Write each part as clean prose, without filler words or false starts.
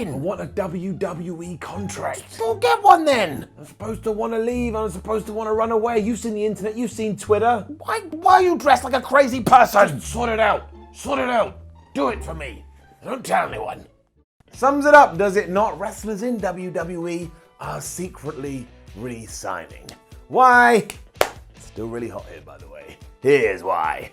doing? I want a WWE contract. Well, get one then. I'm supposed to want to leave. I'm supposed to want to run away. You've seen the internet. You've seen Twitter. Why are you dressed like a crazy person? Sort it out. Sort it out. Do it for me. Don't tell anyone. Sums it up, does it not? Wrestlers in WWE are secretly re-signing. Why? It's still really hot here, by the way. Here's why.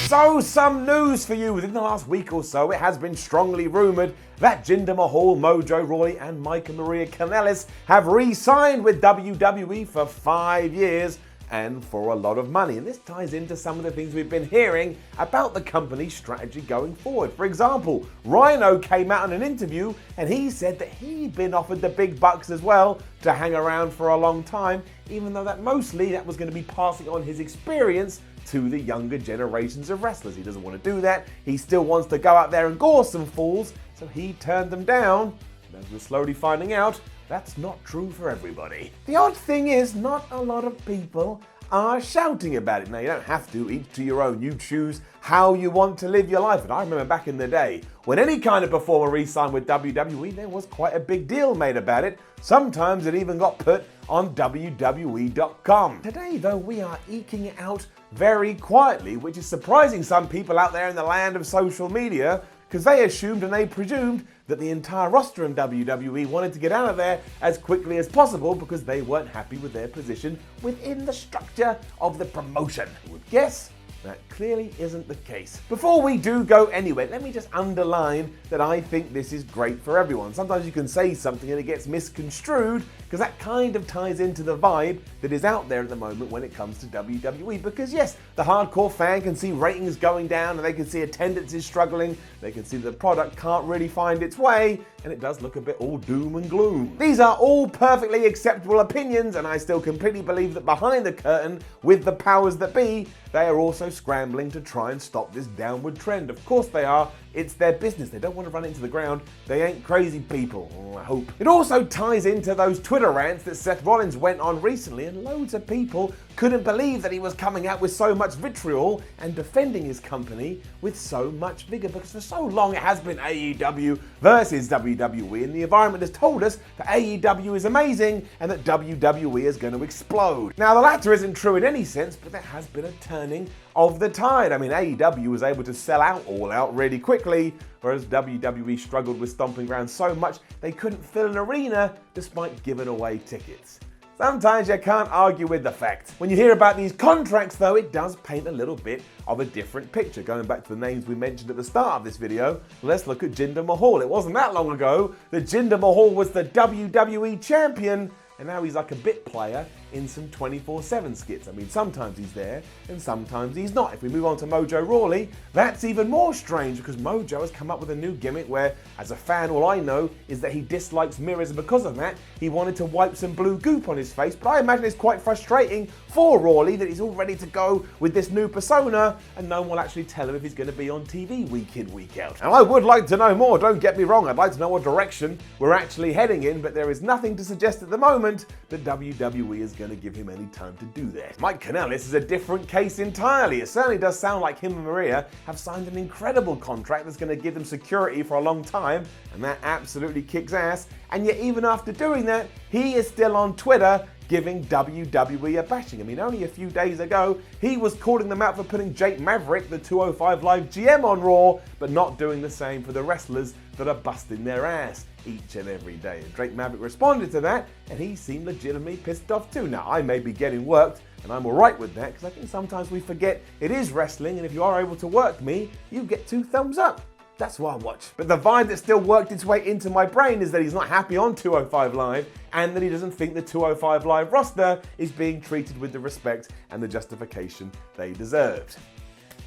So, some news for you. Within the last week or so, it has been strongly rumoured that Jinder Mahal, Mojo Rawley and Micah Maria Kanellis have re-signed with WWE for 5 years and for a lot of money. And this ties into some of the things we've been hearing about the company's strategy going forward. For example, Rhino came out in an interview and he said that he'd been offered the big bucks as well to hang around for a long time, even though that mostly that was going to be passing on his experience to the younger generations of wrestlers. He doesn't want to do that. He still wants to go out there and gore some fools, so he turned them down. And as we're slowly finding out, that's not true for everybody. The odd thing is, not a lot of people are shouting about it. Now, you don't have to, each to your own. You choose how you want to live your life. And I remember back in the day, when any kind of performer re-signed with WWE, there was quite a big deal made about it. Sometimes it even got put on WWE.com. Today, though, we are eking it out very quietly, which is surprising some people out there in the land of social media, because they assumed and they presumed that the entire roster in WWE wanted to get out of there as quickly as possible because they weren't happy with their position within the structure of the promotion. I would guess that clearly isn't the case. Before we do go anywhere, let me just underline that I think this is great for everyone. Sometimes you can say something and it gets misconstrued because that kind of ties into the vibe that is out there at the moment when it comes to WWE. Because yes, the hardcore fan can see ratings going down and they can see attendance is struggling, they can see the product can't really find its way, and it does look a bit all doom and gloom. These are all perfectly acceptable opinions, and I still completely believe that behind the curtain, with the powers that be, they are also scrambling to try and stop this downward trend. Of course they are. It's their business. They don't want to run it into the ground. They ain't crazy people, I hope. It also ties into those Twitter rants that Seth Rollins went on recently, and loads of people couldn't believe that he was coming out with so much vitriol and defending his company with so much vigor, because for so long it has been AEW versus WWE, and the environment has told us that AEW is amazing and that WWE is going to explode. Now, the latter isn't true in any sense, but there has been a turning of the tide. I mean, AEW was able to sell out All Out really quickly, whereas WWE struggled with Stomping Ground so much they couldn't fill an arena despite giving away tickets. Sometimes you can't argue with the facts. When you hear about these contracts, though, it does paint a little bit of a different picture. Going back to the names we mentioned at the start of this video, let's look at Jinder Mahal. It wasn't that long ago that Jinder Mahal was the WWE champion, and now he's like a bit player in some 24/7 skits. I mean, sometimes he's there and sometimes he's not. If we move on to Mojo Rawley, that's even more strange because Mojo has come up with a new gimmick where, as a fan, all I know is that he dislikes mirrors, and because of that, he wanted to wipe some blue goop on his face. But I imagine it's quite frustrating for Rawley that he's all ready to go with this new persona and no one will actually tell him if he's going to be on TV week in, week out. And I would like to know more, don't get me wrong. I'd like to know what direction we're actually heading in, but there is nothing to suggest at the moment that WWE is going to give him any time to do that. Mike Kanellis is a different case entirely. It certainly does sound like him and Maria have signed an incredible contract that's going to give them security for a long time, and that absolutely kicks ass. And yet even after doing that, he is still on Twitter giving WWE a bashing. I mean, only a few days ago, he was calling them out for putting Jake Maverick, the 205 Live GM, on Raw, but not doing the same for the wrestlers that are busting their ass each and every day. And Drake Maverick responded to that, and he seemed legitimately pissed off too. Now, I may be getting worked, and I'm alright with that, because I think sometimes we forget it is wrestling, and if you are able to work me, you get 2 thumbs up. That's what I watch. But the vibe that still worked its way into my brain is that he's not happy on 205 Live and that he doesn't think the 205 Live roster is being treated with the respect and the justification they deserved.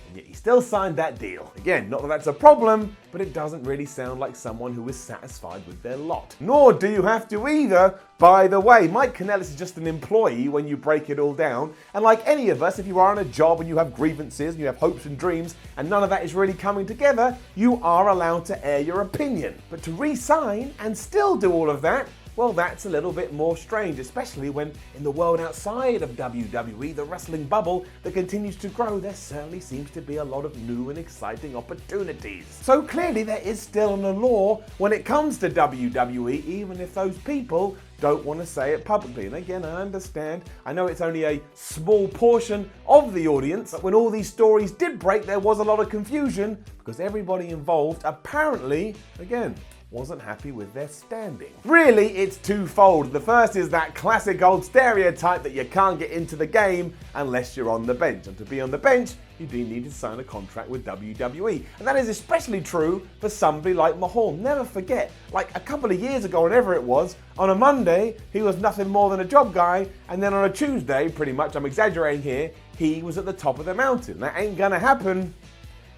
And yet he still signed that deal. Again, not that that's a problem, but it doesn't really sound like someone who is satisfied with their lot. Nor do you have to either. By the way, Mike Kanellis is just an employee when you break it all down. And like any of us, if you are on a job and you have grievances and you have hopes and dreams and none of that is really coming together, you are allowed to air your opinion. But to re-sign and still do all of that, well, that's a little bit more strange, especially when in the world outside of WWE, the wrestling bubble that continues to grow, there certainly seems to be a lot of new and exciting opportunities. So clearly there is still an allure when it comes to WWE, even if those people don't want to say it publicly. And again, I understand. I know it's only a small portion of the audience, but when all these stories did break, there was a lot of confusion because everybody involved apparently, again, wasn't happy with their standing. Really, it's twofold. The first is that classic old stereotype that you can't get into the game unless you're on the bench. And to be on the bench, you do need to sign a contract with WWE. And that is especially true for somebody like Mahal. Never forget, like a couple of years ago, whenever it was, on a Monday, he was nothing more than a job guy. And then on a Tuesday, pretty much, I'm exaggerating here, he was at the top of the mountain. That ain't gonna happen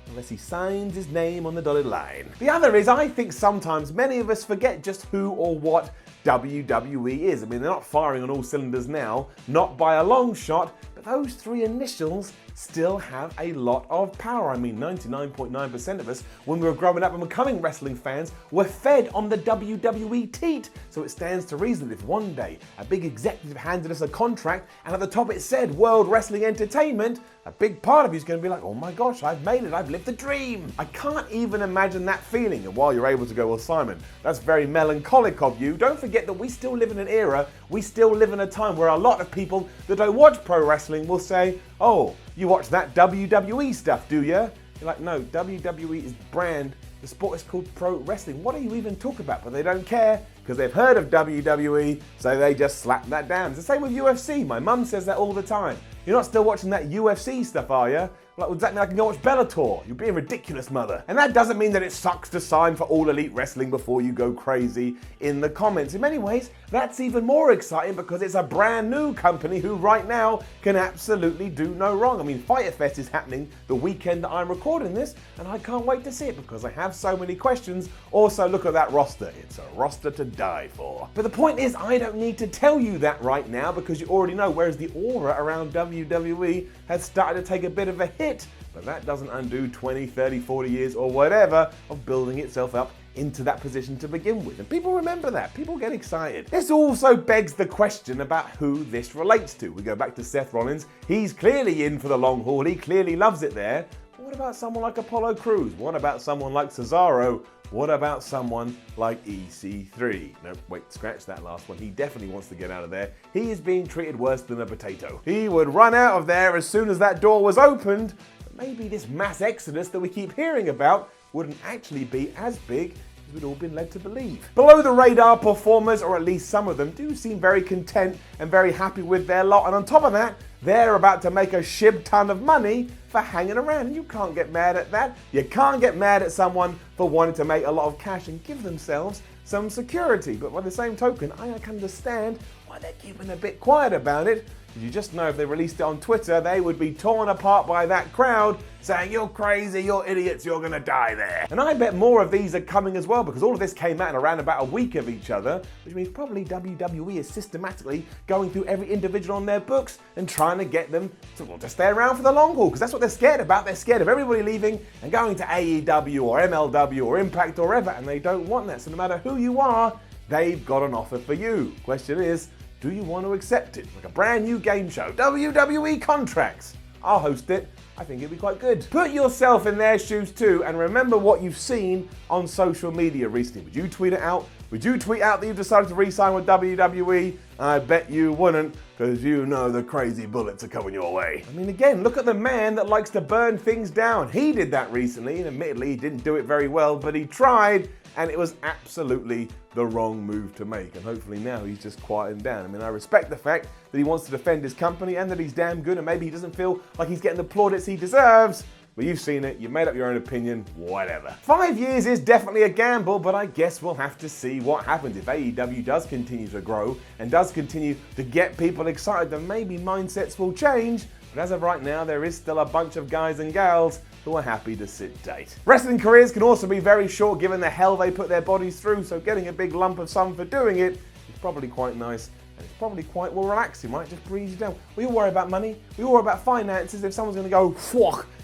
unless he signs his name on the dotted line. The other is, I think sometimes many of us forget just who or what WWE is. I mean, they're not firing on all cylinders now, not by a long shot, but those three initials still have a lot of power. I mean, 99.9% of us, when we were growing up and becoming wrestling fans, were fed on the WWE teat. So it stands to reason that if one day a big executive handed us a contract and at the top it said World Wrestling Entertainment, a big part of you is going to be like, oh my gosh, I've made it, I've lived the dream. I can't even imagine that feeling. And while you're able to go, well, Simon, that's very melancholic of you, don't forget that we still live in an era, we still live in a time where a lot of people that don't watch pro wrestling will say, oh, you watch that WWE stuff, do you? You're like, no, WWE is brand. The sport is called pro wrestling. What do you even talk about? But they don't care because they've heard of WWE, so they just slap that down. It's the same with UFC. My mum says that all the time. You're not still watching that UFC stuff, are you? Like, does that mean I can go watch Bellator? You're being ridiculous, mother. And that doesn't mean that it sucks to sign for All Elite Wrestling before you go crazy in the comments. In many ways, that's even more exciting because it's a brand new company who right now can absolutely do no wrong. I mean, Fyter Fest is happening the weekend that I'm recording this, and I can't wait to see it because I have so many questions. Also, look at that roster. It's a roster to die for. But the point is, I don't need to tell you that right now because you already know, whereas the aura around WWE has started to take a bit of a hit. But that doesn't undo 20, 30, 40 years or whatever of building itself up into that position to begin with. And people remember that. People get excited. This also begs the question about who this relates to. We go back to Seth Rollins. He's clearly in for the long haul. He clearly loves it there. But what about someone like Apollo Crews? What about someone like Cesaro? What about someone like EC3? No, wait, scratch that last one. He definitely wants to get out of there. He is being treated worse than a potato. He would run out of there as soon as that door was opened. But maybe this mass exodus that we keep hearing about wouldn't actually be as big as we'd all been led to believe. Below the radar performers, or at least some of them, do seem very content and very happy with their lot. And on top of that, they're about to make a shib ton of money for hanging around. You can't get mad at that. You can't get mad at someone for wanting to make a lot of cash and give themselves some security. But by the same token, I can understand why they're keeping a bit quiet about it. You just know if they released it on Twitter, they would be torn apart by that crowd saying, you're crazy, you're idiots, you're gonna die there. And I bet more of these are coming as well because all of this came out in around about a week of each other, which means probably WWE is systematically going through every individual on their books and trying to get them to stay around for the long haul because that's what they're scared about. They're scared of everybody leaving and going to AEW or MLW or Impact or wherever, and they don't want that. So no matter who you are, they've got an offer for you. Question is, do you want to accept it? Like a brand new game show, WWE contracts. I'll host it. I think it'd be quite good. Put yourself in their shoes too and remember what you've seen on social media recently. Would you tweet it out? Would you tweet out that you've decided to re-sign with WWE? I bet you wouldn't because you know the crazy bullets are coming your way. I mean, again, look at the man that likes to burn things down. He did that recently and admittedly he didn't do it very well, but he tried. And it was absolutely the wrong move to make. And hopefully now he's just quieting down. I mean, I respect the fact that he wants to defend his company and that he's damn good and maybe he doesn't feel like he's getting the plaudits he deserves. But you've seen it, you've made up your own opinion, whatever. 5 years is definitely a gamble, but I guess we'll have to see what happens. If AEW does continue to grow and does continue to get people excited, then maybe mindsets will change. But as of right now, there is still a bunch of guys and gals who are happy to sit tight. Wrestling careers can also be very short given the hell they put their bodies through, so getting a big lump of sum for doing it is probably quite nice and it's probably quite well relaxing, right? Just breeze you down. We all worry about money, we all worry about finances. If someone's gonna go,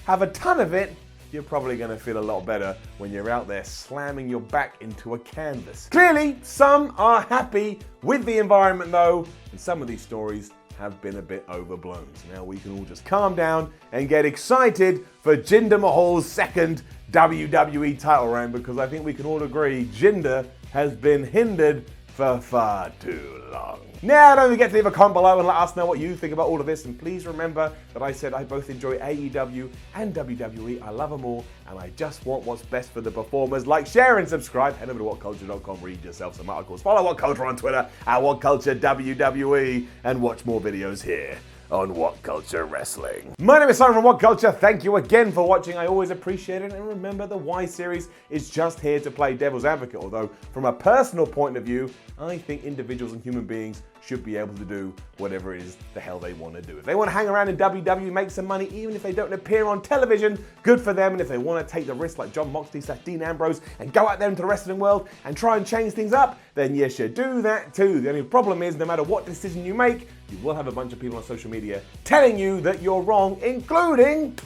have a ton of it, you're probably going to feel a lot better when you're out there slamming your back into a canvas. Clearly, some are happy with the environment though, and some of these stories have been a bit overblown. So now we can all just calm down and get excited for Jinder Mahal's second WWE title reign, because I think we can all agree Jinder has been hindered for far too long. Now, don't forget to leave a comment below and let us know what you think about all of this. And please remember that I said I both enjoy AEW and WWE. I love them all, and I just want what's best for the performers. Like, share, and subscribe. Head over to whatculture.com, read yourself some articles. Follow What Culture on Twitter at What Culture WWE, and watch more videos here on What Culture Wrestling. My name is Simon from What Culture. Thank you again for watching. I always appreciate it. And remember, the Y series is just here to play devil's advocate. Although, from a personal point of view, I think individuals and human beings should be able to do whatever it is the hell they want to do. If they want to hang around in WWE, make some money, even if they don't appear on television, good for them. And if they want to take the risk like John Moxley / Dean Ambrose and go out there into the wrestling world and try and change things up, then you should do that too. The only problem is, no matter what decision you make, you will have a bunch of people on social media telling you that you're wrong, including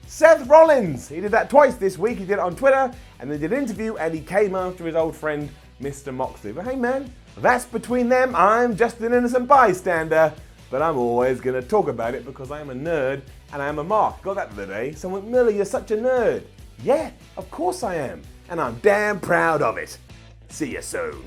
Seth Rollins. He did that twice this week. He did it on Twitter, and then did an interview, and he came after his old friend, Mr. Moxley. But hey man, that's between them. I'm just an innocent bystander, but I'm always going to talk about it because I am a nerd and I am a mark. Got that the other day. Someone went, Millie, you're such a nerd. Yeah, of course I am. And I'm damn proud of it. See you soon.